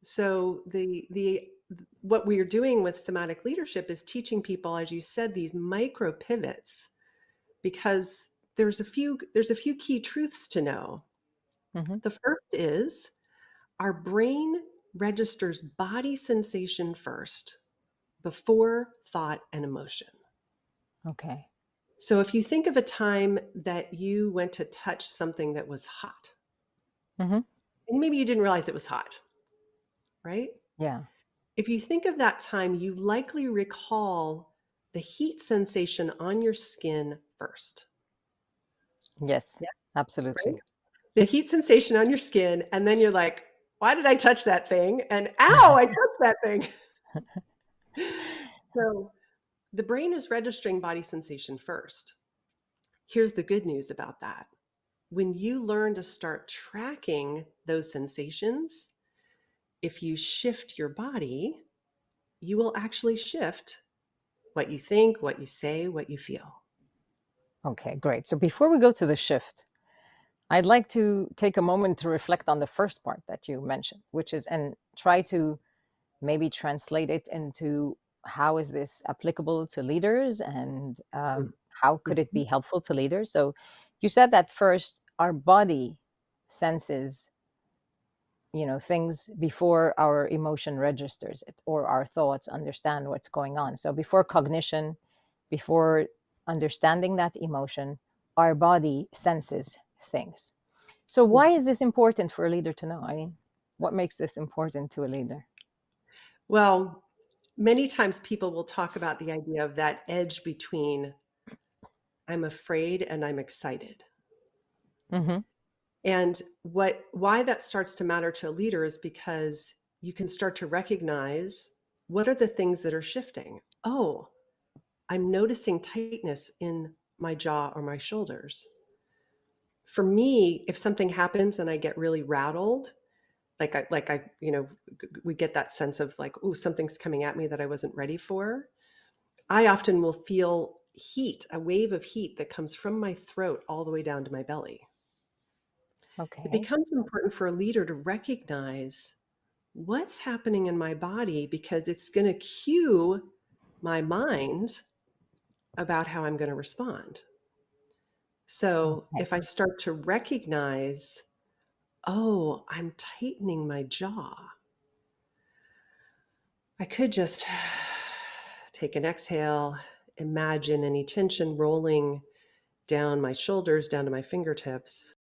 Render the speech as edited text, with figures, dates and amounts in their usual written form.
So the what we are doing with somatic leadership is teaching people, as you said, these micro pivots because there's a few key truths to know. Hmm. The first is our brain registers body sensation first before thought and emotion. Okay. So if you think of a time that you went to touch something that was hot, Hmm. and maybe you didn't realize it was hot, right? Yeah. If you think of that time, you likely recall the heat sensation on your skin first. Yes, Yeah. Right? absolutely. The heat sensation on your skin, and then you're like, why did I touch that thing? And ow, I touched that thing. So the brain is registering body sensation first. Here's the good news about that. When you learn to start tracking those sensations, if you shift your body, you will actually shift what you think, what you say, what you feel. Okay, great. So before we go to the shift, I'd like to take a moment to reflect on the first part that you mentioned, which is, and try to maybe translate it into how is this applicable to leaders, and how could it be Mhm. helpful to leaders. So you said that first our body senses, things before our emotion registers it, or our thoughts understand what's going on. So before cognition, before understanding that emotion, our body senses things. So why Yes. is this important for a leader to know? I mean, what makes this important to a leader? Well, many times people will talk about the idea of that edge between I'm afraid and I'm excited. Hmm. And why that starts to matter to a leader is because you can start to recognize what are the things that are shifting. Oh, I'm noticing tightness in my jaw or my shoulders. For me, if something happens and I get really rattled, we get that sense of like, oh, something's coming at me that I wasn't ready for. I often will feel heat, a wave of heat that comes from my throat all the way down to my belly. It Okay. becomes important for a leader to recognize what's happening in my body because it's going to cue my mind about how I'm going to respond. So Okay. if I start to recognize, oh, I'm tightening my jaw, I could just take an exhale, imagine any tension rolling down my shoulders, down to my fingertips.